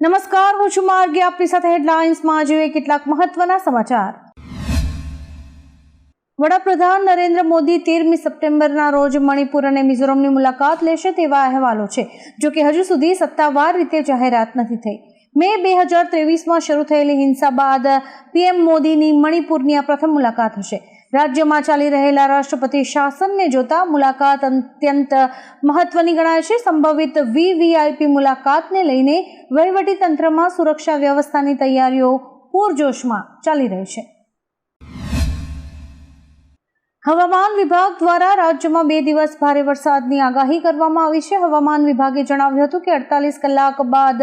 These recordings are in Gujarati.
નમસ્કાર, હું છું માર્ગી. આપની સાથે હેડલાઇન્સમાં જોઈએ કેટલાક મહત્વના સમાચાર. વડાપ્રધાન નરેન્દ્ર મોદી 13મી સપ્ટેમ્બરના રોજ મણિપુર અને મિઝોરમની મુલાકાત લેશે તેવા અહેવાલો છે. જો કે હજુ સુધી સત્તાવાર રીતે જાહેરાત નથી થઈ. મે 2023માં શરૂ થયેલી હિંસા બાદ પીએમ મોદીની મણિપુરની આ પ્રથમ મુલાકાત હશે. રાજ્યમાં ચાલી રહેલા રાષ્ટ્રપતિ શાસનને જોતા મુલાકાત અત્યંત મહત્વની ગણાય છે. સંભવિત વીવીઆઈપી મુલાકાતને લઈને વહીવટી તંત્રમાં સુરક્ષા વ્યવસ્થાની તૈયારીઓ પૂરજોશમાં ચાલી રહી છે. હવામાન વિભાગ દ્વારા રાજ્યમાં 2 દિવસ ભારે વરસાદની આગાહી કરવામાં આવી છે. હવામાન વિભાગે જણાવ્યું હતું કે 48 કલાક બાદ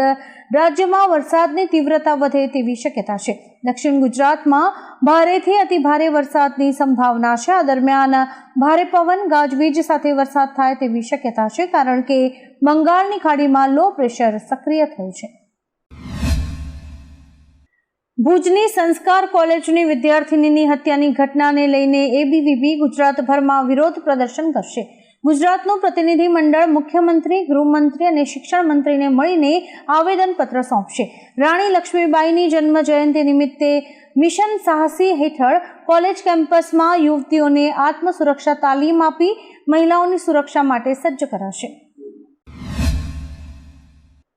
રાજ્યમાં વરસાદની તીવ્રતા વધે તેવી શક્યતા છે. દક્ષિણ ગુજરાતમાં ભારેથી અતિ ભારે વરસાદની સંભાવના છે. આ દરમિયાન ભારે પવન ગાજવીજ સાથે વરસાદ થાય તેવી શક્યતા છે, કારણ કે બંગાળની ખાડીમાં લો પ્રેશર સક્રિય થયું છે. ભુજની સંસ્કાર કોલેજની વિદ્યાર્થીનીની હત્યાની ઘટનાને લઈને એબીવીપી ગુજરાતભરમાં વિરોધ પ્રદર્શન કરશે. ગુજરાતનું પ્રતિનિધિ મંડળ મુખ્યમંત્રી, ગૃહમંત્રી અને શિક્ષણ મંત્રીને મળીને આવેદનપત્ર સોંપશે. રાણી લક્ષ્મીબાઈની જન્મ જયંતિ નિમિત્તે મિશન સાહસી હેઠળ કોલેજ કેમ્પસમાં યુવતીઓને આત્મસુરક્ષા તાલીમ આપી મહિલાઓની સુરક્ષા માટે સજ્જ કરાશે.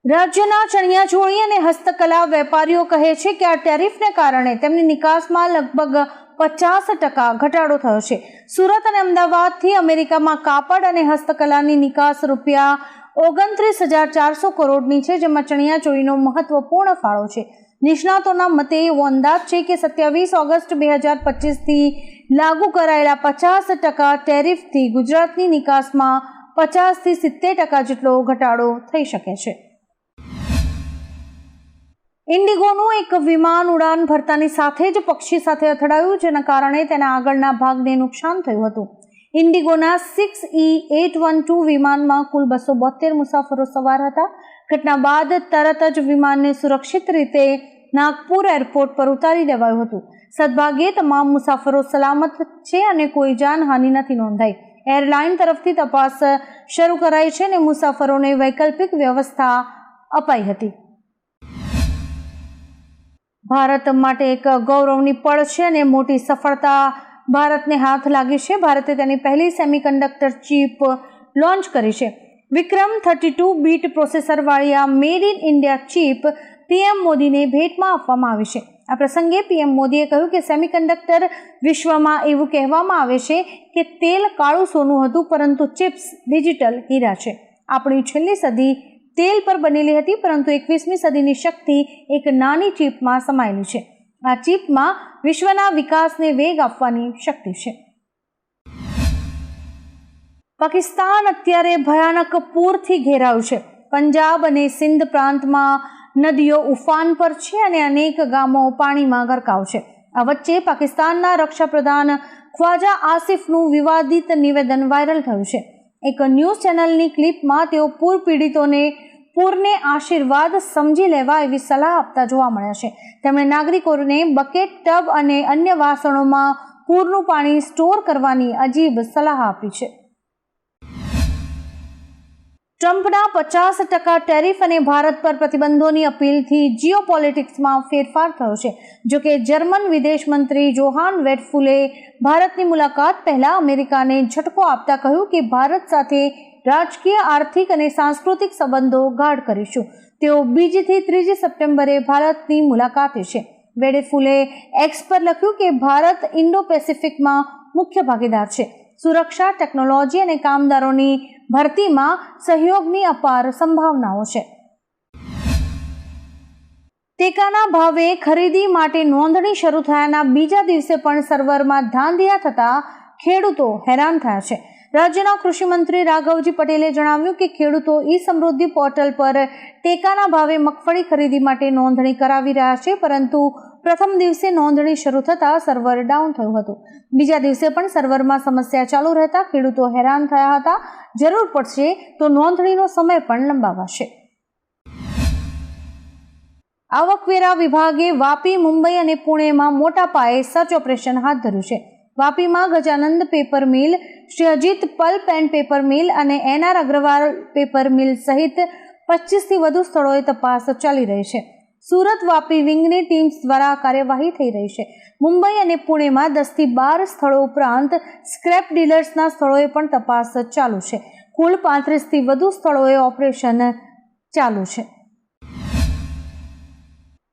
રાજ્યના ચણિયાચોળી અને હસ્તકલા વેપારીઓ કહે છે કે આ ટેરિફને કારણે તેમની નિકાસમાં લગભગ 50% ઘટાડો થયો છે. સુરત અને અમદાવાદથી અમેરિકામાં કાપડ અને હસ્તકલાની નિકાસ રૂપિયા 29,400 કરોડની છે, જેમાં ચણિયાચોળીનો મહત્વપૂર્ણ ફાળો છે. નિષ્ણાતોના મતે એવો અંદાજ છે કે 27 ઓગસ્ટ 2025થી લાગુ કરાયેલા 50% ટેરિફથી ગુજરાતની નિકાસમાં 50 થી 70% જેટલો ઘટાડો થઈ શકે છે. ઇન્ડિગોનું એક વિમાન ઉડાન ભરતાની સાથે જ પક્ષી સાથે અથડાયું, જેના કારણે તેના આગળના ભાગને નુકસાન થયું હતું. ઇન્ડિગોના 6E812 વિમાનમાં કુલ 272 મુસાફરો સવાર હતા. ઘટના બાદ તરત જ વિમાનને સુરક્ષિત રીતે નાગપુર એરપોર્ટ પર ઉતારી દેવાયું હતું. સદભાગ્યે તમામ મુસાફરો સલામત છે અને કોઈ જાનહાનિ નથી નોંધાઈ. એરલાઇન તરફથી તપાસ શરૂ કરાઈ છે અને મુસાફરોને વૈકલ્પિક વ્યવસ્થા અપાઈ હતી. ભારત માટે એક ગૌરવની પળ છે અને મોટી સફળતા ભારતને હાથ લાગી છે. ભારતે તેની પહેલી સેમિકન્ડક્ટર ચિપ લોન્ચ કરી છે. વિક્રમ 32 બીટ પ્રોસેસરવાળી આ made in India chip PM મોદીને ભેટમાં આપવામાં આવી છે. આ પ્રસંગે પીએમ મોદીએ કહ્યું કે સેમિકન્ડક્ટર વિશ્વમાં એવું કહેવામાં આવે છે કે તેલ કાળું સોનું હતું, પરંતુ ચિપ્સ ડિજિટલ હીરા છે. આપણી છેલ્લી સદી તેલ પર બનેલી હતી, પરંતુ 21મી સદીની શક્તિ એક નાની ચિપમાં સમાયેલી છે. આ ચિપમાં વિશ્વના વિકાસને વેગ આપવાની શક્તિ છે. પાકિસ્તાન અત્યારે ભયાનક પૂરથી ઘેરાયું છે. પંજાબ અને સિંધ પ્રાંતમાં નદીઓ ઉફાન પર છે અને અનેક ગામો પાણીમાં ગરકાવ છે. આ વચ્ચે પાકિસ્તાનના રક્ષાપ્રધાન ખ્વાજા આસિફનું વિવાદિત નિવેદન વાયરલ થયું છે. એક ન્યૂઝ ચેનલની ક્લિપમાં તેઓ પૂર પીડિતોને પૂરને આશીર્વાદ સમજી લેવા એવી સલાહ આપતા જોવા મળ્યા છે. તેમણે નાગરિકોને બકેટ, ટબ અને અન્ય વાસણોમાં પૂરનું પાણી સ્ટોર કરવાની અજીબ સલાહ આપી છે. ટ્રમ્પના 50% ટેરિફ અને ભારત પર પ્રતિબંધોની અપીલથી જીઓપોલિટિક્સમાં ફેરફાર થયો છે. જોકે જર્મન વિદેશ મંત્રી જોહાન વેડફુલે ભારતની મુલાકાત પહેલા અમેરિકાને ઝટકો આપતા કહ્યું કે ભારત સાથે રાજકીય, આર્થિક અને સાંસ્કૃતિક સંબંધો ગાઢ કરીશું. તેઓ 2 થી 3 સપ્ટેમ્બરે ભારતની મુલાકાતે છે. વેડફુલે એક્સ પર લખ્યું કે ભારત ઇન્ડો પેસિફિકમાં મુખ્ય ભાગીદાર છે. સુરક્ષા, ટેકનોલોજી અને કામદારોની ભરતીમાં સહયોગની અપાર સંભાવનાઓ છે. ટેકાના ભાવે ખરીદી માટે નોંધણી શરૂ થયાના બીજા દિવસે પણ સર્વરમાં ધાંધિયા થતા ખેડૂતો હેરાન થયા છે. રાજ્યના કૃષિ મંત્રી રાઘવજી પટેલે જણાવ્યું કે ખેડૂતો ઈ-સમૃદ્ધિ પોર્ટલ પર ટેકાના ભાવે મગફળી ખરીદી માટે નોંધણી કરાવી રહ્યા છે, પરંતુ પ્રથમ દિવસે નોંધણી શરૂ થતાં સર્વર ડાઉન થયું હતું. બીજા દિવસે પણ સર્વરમાં સમસ્યા ચાલુ રહેતા ખેડૂતો હેરાન થયા હતા. જરૂર પડશે તો નોંધણીનો સમય પણ લંબાવાશે. આવકવેરા વિભાગે વાપી, મુંબઈ અને પુણેમાં મોટા પાયે સર્ચ ઓપરેશન હાથ ધર્યું છે. વાપીમાં Gajanand paper mill, Shri Ajit pulp and paper mill અને એનઆર અગ્રવાલ પેપર મિલ સહિત 25થી વધુ સ્થળોએ તપાસ ચાલી રહી છે. સુરત વાપી વિંગની ટીમ્સ દ્વારા કાર્યવાહી થઈ રહી છે. મુંબઈ અને પુણેમાં 10થી 12 સ્થળો ઉપરાંત સ્ક્રેપ ડીલર્સના સ્થળોએ પણ તપાસ ચાલુ છે. કુલ 35થી વધુ સ્થળોએ ઓપરેશન ચાલુ છે.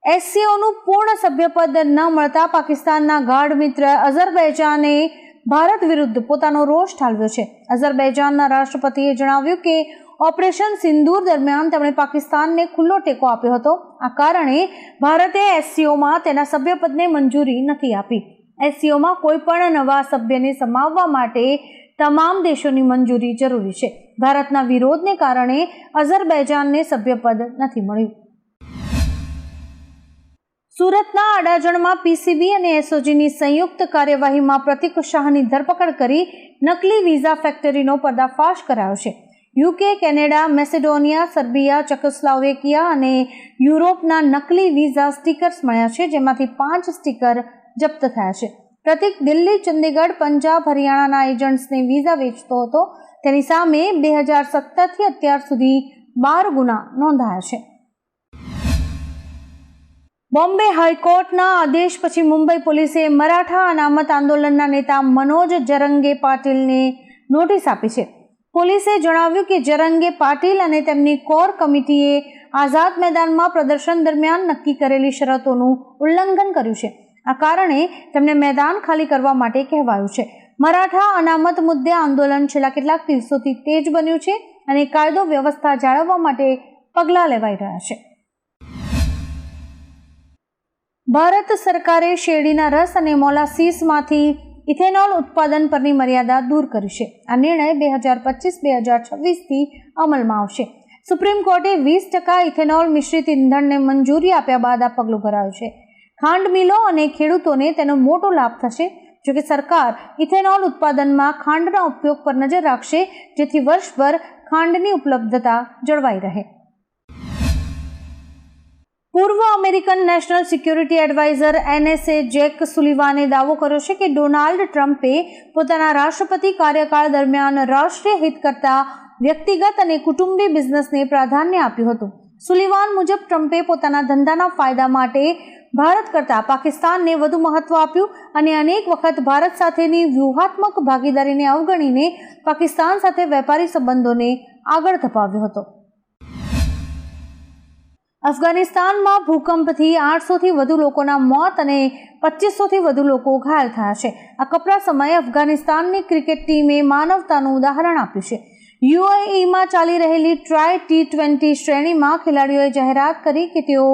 SCOનું પૂર્ણ સભ્યપદ ન મળતા પાકિસ્તાનના ગાઢ મિત્ર અઝરબૈજાને ભારત વિરુદ્ધ પોતાનો રોષ ઠાલવ્યો છે. અઝરબૈજાનના રાષ્ટ્રપતિએ જણાવ્યું કે ઓપરેશન સિંદૂર દરમિયાન તેમણે પાકિસ્તાનને ખુલ્લો ટેકો આપ્યો હતો. આ કારણે ભારતે SCOમાં તેના સભ્યપદને મંજૂરી નથી આપી. SCOમાં કોઈ પણ નવા સભ્યને સમાવવા માટે તમામ દેશોની મંજૂરી જરૂરી છે. ભારતના વિરોધને કારણે અઝરબૈજાનને સભ્યપદ નથી મળ્યું. સુરતના અડાજણમાં PCB અને SOGની સંયુક્ત કાર્યવાહીમાં પ્રતિક શાહની ધરપકડ કરી નકલી વિઝા ફેક્ટરીનો પર્દાફાશ કરાયો છે. UK, કેનેડા, મેસેડોનિયા, સર્બિયા, ચેકોસ્લોવેકિયા અને યુરોપના નકલી વિઝા સ્ટીકર્સ મળ્યા છે, જેમાંથી 5 સ્ટીકર જપ્ત થયા છે. પ્રતિક દિલ્હી, ચંદીગઢ, પંજાબ, હરિયાણાના એજન્ટ્સને વિઝા વેચતો હતો. તેની સામે 2017થી અત્યાર સુધી 12 ગુના નોંધાયા છે. બોમ્બે હાઈકોર્ટના આદેશ પછી મુંબઈ પોલીસે મરાઠા અનામત આંદોલનના નેતા મનોજ જરંગે પાટીલને નોટિસ આપી છે. પોલીસે જણાવ્યું કે જરંગે પાટીલ અને તેમની કોર કમિટીએ આઝાદ મેદાનમાં પ્રદર્શન દરમિયાન નક્કી કરેલી શરતોનું ઉલ્લંઘન કર્યું છે. આ કારણે તેમને મેદાન ખાલી કરવા માટે કહેવાયું છે. મરાઠા અનામત મુદ્દે આંદોલન છેલ્લા કેટલાક દિવસોથી તેજ બન્યું છે અને કાયદો વ્યવસ્થા જાળવવા માટે પગલાં લેવાઈ રહ્યા છે. ભારત સરકારે શેરડીના રસ અને મોલાસીસમાંથી ઇથેનોલ ઉત્પાદન પરની મર્યાદા દૂર કરી છે. આ નિર્ણય 2025-2026થી અમલમાં આવશે. સુપ્રીમ કોર્ટે 20% ઇથેનોલ મિશ્રિત ઇંધણને મંજૂરી આપ્યા બાદ આ પગલું ભરાયું છે. ખાંડ મિલો અને ખેડૂતોને તેનો મોટો લાભ થશે. જોકે સરકાર ઇથેનોલ ઉત્પાદનમાં ખાંડના ઉપયોગ પર નજર રાખશે, જેથી વર્ષભર ખાંડની ઉપલબ્ધતા જળવાઈ રહે. પૂર્વ American national security adviser NSA Jake સુલિવાને દાવો કર્યો છે કે ડોનાલ્ડ ટ્રમ્પે પોતાના રાષ્ટ્રપતિ કાર્યકાળ દરમિયાન રાષ્ટ્રીય હિત કરતાં વ્યક્તિગત અને કુટુંબી બિઝનેસને પ્રાધાન્ય આપ્યું હતું. સુલિવાન મુજબ ટ્રમ્પે પોતાના ધંધાના ફાયદા માટે ભારત કરતાં પાકિસ્તાનને વધુ મહત્વ આપ્યું અને અનેક વખત ભારત સાથેની વ્યૂહાત્મક ભાગીદારીને અવગણીને પાકિસ્તાન સાથે વેપારી સંબંધોને આગળ ધપાવ્યો હતો. અફઘાનિસ્તાનમાં ભૂકંપથી 800થી વધુ લોકોના મોત અને 2500થી વધુ લોકો ઘાયલ થયા છે. આ કપરા સમયે અફઘાનિસ્તાનની ક્રિકેટ ટીમે માનવતાનું ઉદાહરણ આપ્યું છે. UAEમાં ચાલી રહેલી ટ્રાય T20 શ્રેણીમાં ખેલાડીઓએ જાહેરાત કરી કે તેઓ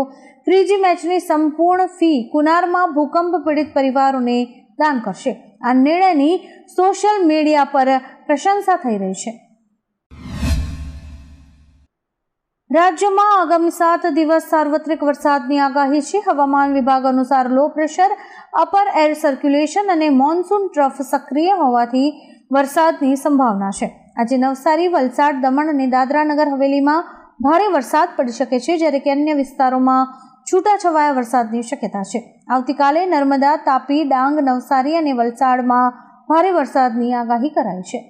ત્રીજી મેચની સંપૂર્ણ ફી કુનારમાં ભૂકંપ પીડિત પરિવારોને દાન કરશે. આ નિર્ણયની સોશિયલ મીડિયા પર પ્રશંસા થઈ રહી છે. રાજ્યમાં આગામી 7 દિવસ સાર્વત્રિક વરસાદની આગાહી છે. હવામાન વિભાગ અનુસાર low pressure, upper air circulation અને મોન્સૂન ટ્રફ સક્રિય હોવાથી વરસાદની સંભાવના છે. આજે નવસારી, વલસાડ, દમણ અને દાદરા નગર હવેલીમાં ભારે વરસાદ પડી શકે છે, જ્યારે કે અન્ય વિસ્તારોમાં છૂટાછવાયા વરસાદની શક્યતા છે. આવતીકાલે નર્મદા, તાપી, ડાંગ, નવસારી અને વલસાડમાં ભારે વરસાદની આગાહી કરાઈ છે.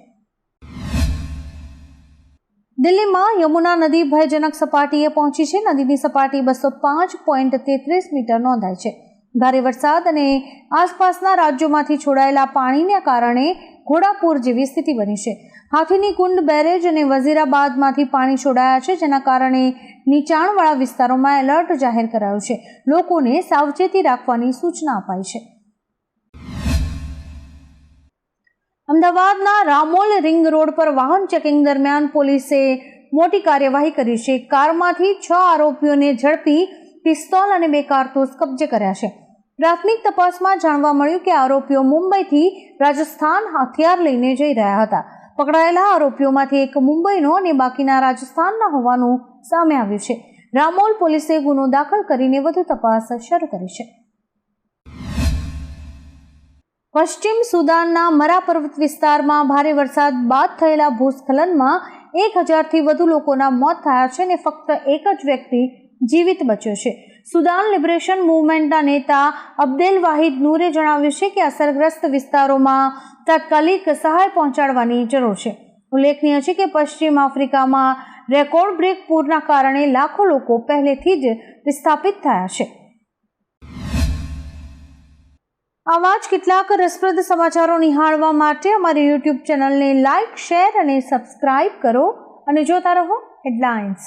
દિલ્હીમાં યમુના નદી ભયજનક સપાટીએ પહોંચી છે. નદીની સપાટી 205.33 મીટર નોંધાઈ છે. ભારે વરસાદ અને આસપાસના રાજ્યોમાંથી છોડાયેલા પાણીને કારણે ઘોડાપૂર જેવી સ્થિતિ બની છે. હાથીની કુંડ બેરેજ અને વઝીરાબાદમાંથી પાણી છોડાયા છે, જેના કારણે નીચાણવાળા વિસ્તારોમાં એલર્ટ જાહેર કરાયું છે. લોકોને સાવચેતી રાખવાની સૂચના અપાઈ છે. અમદાવાદના રામોલ રિંગ રોડ પર વાહન ચેકિંગ દરમિયાન પોલીસે મોટી કાર્યવાહી કરી છે. કારમાંથી 6 આરોપીઓને ઝડપી પિસ્તોલ અને 2 કારતૂસ કબજે કર્યા છે. પ્રાથમિક તપાસમાં જાણવા મળ્યું કે આરોપીઓ મુંબઈથી રાજસ્થાન હથિયાર લઈને જઈ રહ્યા હતા. પકડાયેલા આરોપીઓમાંથી એક મુંબઈનો અને બાકીના રાજસ્થાનના હોવાનું સામે આવ્યું છે. રામોલ પોલીસે ગુનો દાખલ કરીને વધુ તપાસ શરૂ કરી છે. પશ્ચિમ સુદાનના મરા પર્વત વિસ્તારમાં ભારે વરસાદ બાદ થયેલા ભૂસ્ખલનમાં 1000થી વધુ લોકોના મોત થયા છે અને ફક્ત એક જ વ્યક્તિ જીવિત બચ્યો છે. સુદાન લિબરેશન મૂવમેન્ટના નેતા અબ્દેલ વાહિદ નૂરે જણાવ્યું છે કે અસરગ્રસ્ત વિસ્તારોમાં તાત્કાલિક સહાય પહોંચાડવાની જરૂર છે. ઉલ્લેખનીય છે કે પશ્ચિમ આફ્રિકામાં રેકોર્ડ બ્રેક પૂરના કારણે લાખો લોકો પહેલેથી જ વિસ્થાપિત થયા છે. આવા જ કેટલાક રસપ્રદ સમાચારો નિહાળવા માટે અમારી યુટ્યુબ ચેનલને લાઇક, શેર અને સબસ્ક્રાઇબ કરો અને જોતા રહો હેડલાઇન્સ.